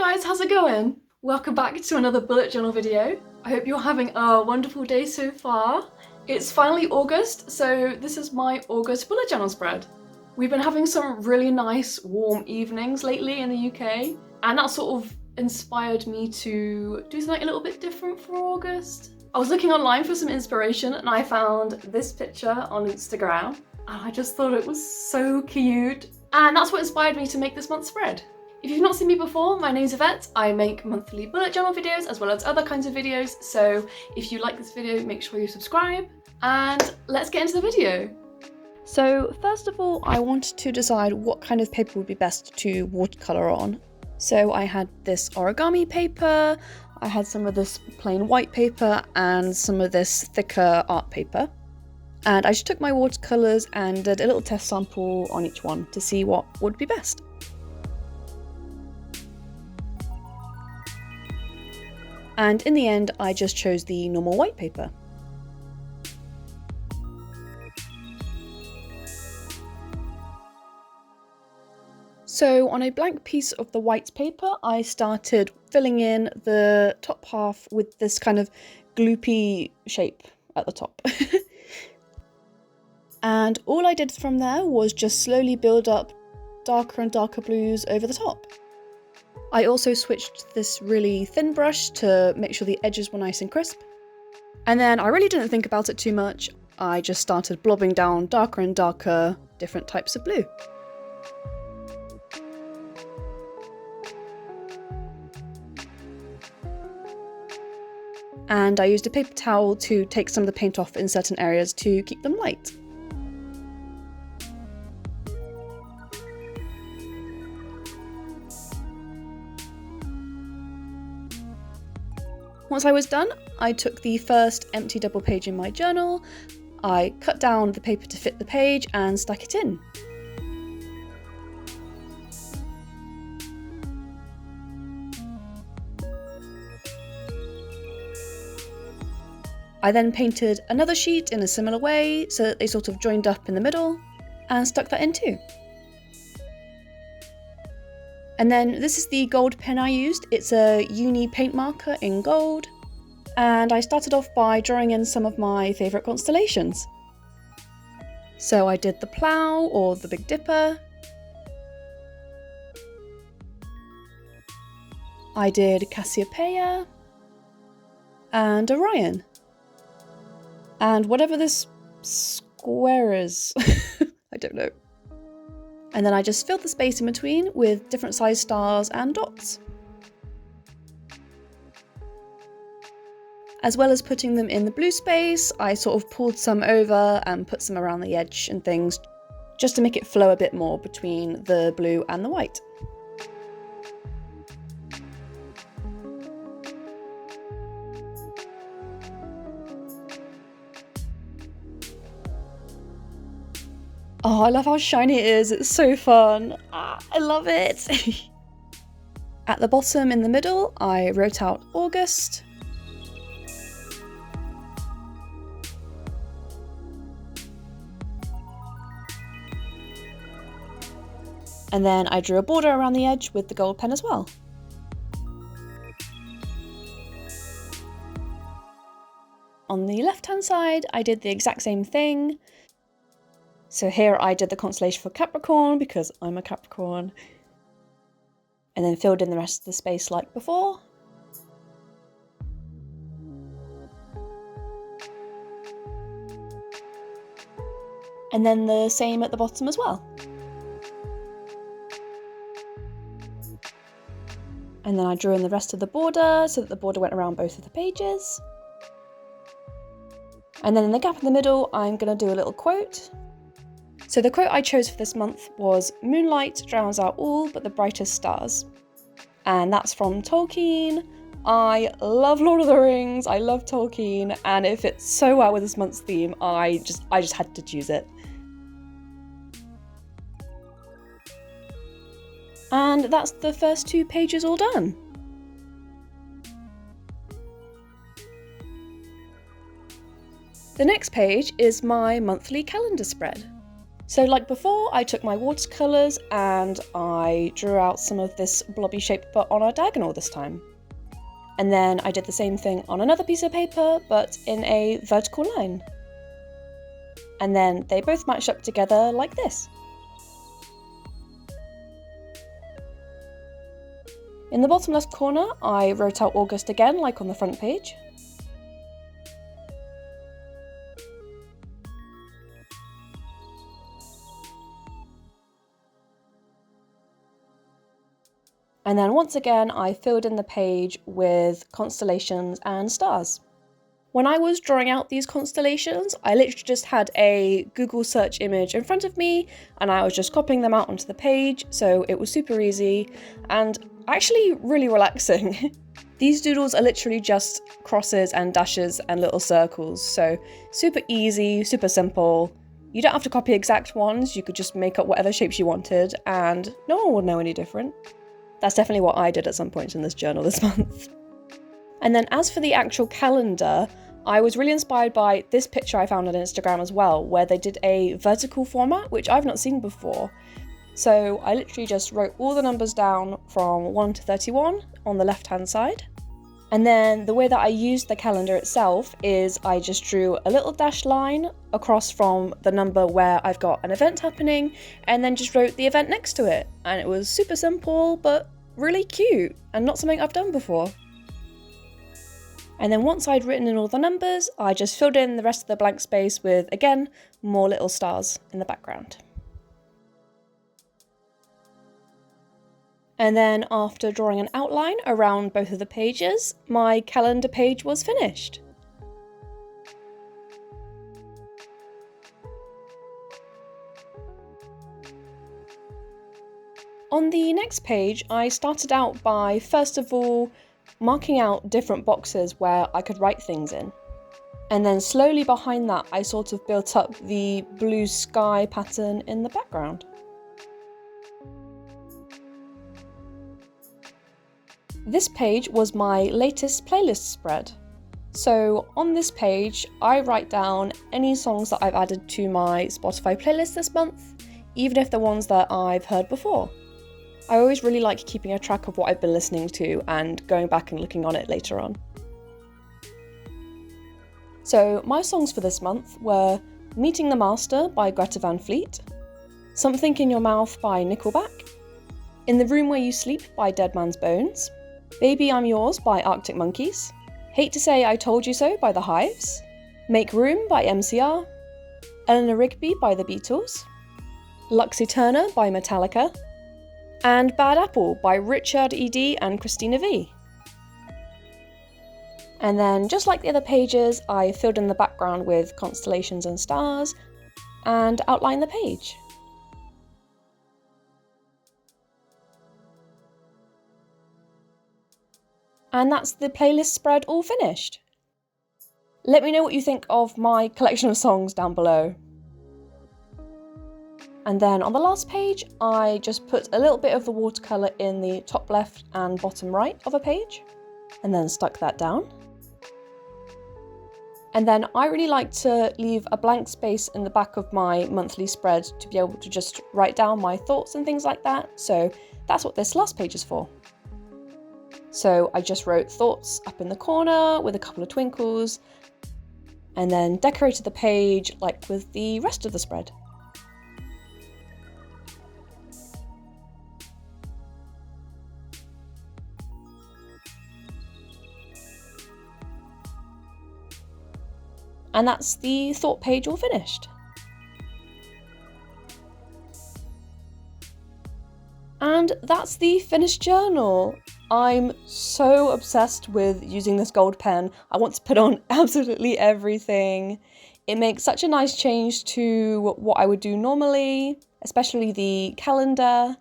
guys, how's it going? Welcome back to another bullet journal video. I hope you're having a wonderful day so far. It's finally August, so this is my August bullet journal spread. We've been having some really nice warm evenings lately in the UK, and that sort of inspired me to do something a little bit different for August. I was looking online for some inspiration and I found this picture on Instagram and I just thought it was so cute. And that's what inspired me to make this month's spread. If you've not seen me before, my name's Yvette. I make monthly bullet journal videos as well as other kinds of videos. So if you like this video, make sure you subscribe and let's get into the video. So first of all, I wanted to decide what kind of paper would be best to watercolor on. So I had this origami paper, I had some of this plain white paper and some of this thicker art paper. And I just took my watercolors and did a little test sample on each one to see what would be best. And in the end, I just chose the normal white paper. So on a blank piece of the white paper, I started filling in the top half with this kind of gloopy shape at the top. And all I did from there was just slowly build up darker and darker blues over the top. I also switched to this really thin brush to make sure the edges were nice and crisp. And then I really didn't think about it too much. I just started blobbing down darker and darker different types of blue. And I used a paper towel to take some of the paint off in certain areas to keep them light. Once I was done, I took the first empty double page in my journal, I cut down the paper to fit the page and stuck it in. I then painted another sheet in a similar way so that they sort of joined up in the middle and stuck that in too. And then this is the gold pen I used. It's a uni paint marker in gold. And I started off by drawing in some of my favourite constellations. So I did the Plough or the Big Dipper. I did Cassiopeia and Orion. And whatever this square is, I don't know. And then I just filled the space in between with different sized stars and dots. As well as putting them in the blue space, I sort of pulled some over and put some around the edge and things, just to make it flow a bit more between the blue and the white. Oh, I love how shiny it is, it's so fun. I love it. At the bottom in the middle, I wrote out August. And then I drew a border around the edge with the gold pen as well. On the left-hand side, I did the exact same thing. So here I did the constellation for Capricorn because I'm a Capricorn. And then filled in the rest of the space like before. And then the same at the bottom as well. And then I drew in the rest of the border so that the border went around both of the pages. And then in the gap in the middle, I'm going to do a little quote. So the quote I chose for this month was, "Moonlight drowns out all but the brightest stars." And that's from Tolkien. I love Lord of the Rings, I love Tolkien, and it fits so well with this month's theme, I just had to choose it. And that's the first 2 pages all done. The next page is my monthly calendar spread. So like before, I took my watercolours and I drew out some of this blobby shape but on a diagonal this time. And then I did the same thing on another piece of paper but in a vertical line. And then they both matched up together like this. In the bottom left corner, I wrote out August again, like on the front page. And then once again, I filled in the page with constellations and stars. When I was drawing out these constellations, I literally just had a Google search image in front of me and I was just copying them out onto the page, so it was super easy and actually really relaxing. These doodles are literally just crosses and dashes and little circles, so super easy, super simple. You don't have to copy exact ones, you could just make up whatever shapes you wanted and no one would know any different. That's definitely what I did at some point in this journal this month. And then as for the actual calendar, I was really inspired by this picture I found on Instagram as well, where they did a vertical format, which I've not seen before. So I literally just wrote all the numbers down from 1 to 31 on the left-hand side. And then the way that I used the calendar itself is I just drew a little dashed line across from the number where I've got an event happening, and then just wrote the event next to it. And it was super simple, but really cute, and not something I've done before. And then once I'd written in all the numbers, I just filled in the rest of the blank space with, again, more little stars in the background. And then after drawing an outline around both of the pages, my calendar page was finished. On the next page, I started out by, first of all, marking out different boxes where I could write things in. And then slowly behind that, I sort of built up the blue sky pattern in the background. This page was my latest playlist spread. So on this page, I write down any songs that I've added to my Spotify playlist this month, even if they're ones that I've heard before. I always really like keeping a track of what I've been listening to and going back and looking on it later on. So my songs for this month were Meeting the Master by Greta Van Fleet, Something in Your Mouth by Nickelback, In the Room Where You Sleep by Dead Man's Bones, Baby I'm Yours by Arctic Monkeys, Hate to Say I Told You So by The Hives, Make Room by MCR, Eleanor Rigby by The Beatles, Lux Eterna by Metallica, and Bad Apple by Richard E.D. and Christina V. And then, just like the other pages, I filled in the background with constellations and stars, and outlined the page. And that's the playlist spread all finished. Let me know what you think of my collection of songs down below. And then on the last page, I just put a little bit of the watercolour in the top left and bottom right of a page, and then stuck that down. And then I really like to leave a blank space in the back of my monthly spread to be able to just write down my thoughts and things like that, so that's what this last page is for. So I just wrote thoughts up in the corner with a couple of twinkles, and then decorated the page like with the rest of the spread. And that's the thought page all finished. And that's the finished journal. I'm so obsessed with using this gold pen. I want to put on absolutely everything. It makes such a nice change to what I would do normally, especially the calendar.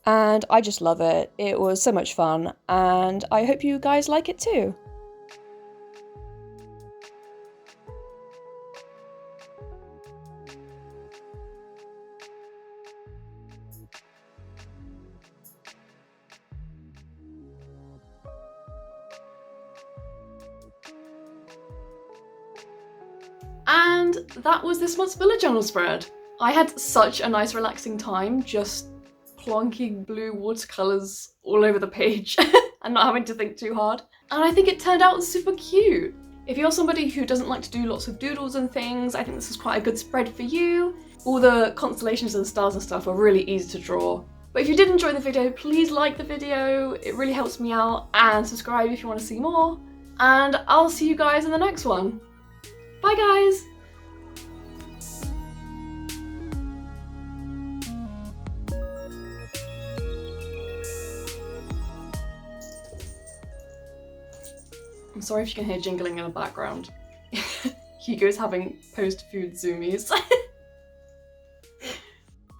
And I just love it. It was so much fun, and I hope you guys like it too. And that was this month's bullet journal spread. I had such a nice relaxing time just plonking blue watercolours all over the page and not having to think too hard. And I think it turned out super cute. If you're somebody who doesn't like to do lots of doodles and things, I think this is quite a good spread for you. All the constellations and stars and stuff are really easy to draw. But if you did enjoy the video, please like the video, it really helps me out, and subscribe if you want to see more. And I'll see you guys in the next one. Bye guys! I'm sorry if you can hear jingling in the background. Hugo's having post-food zoomies.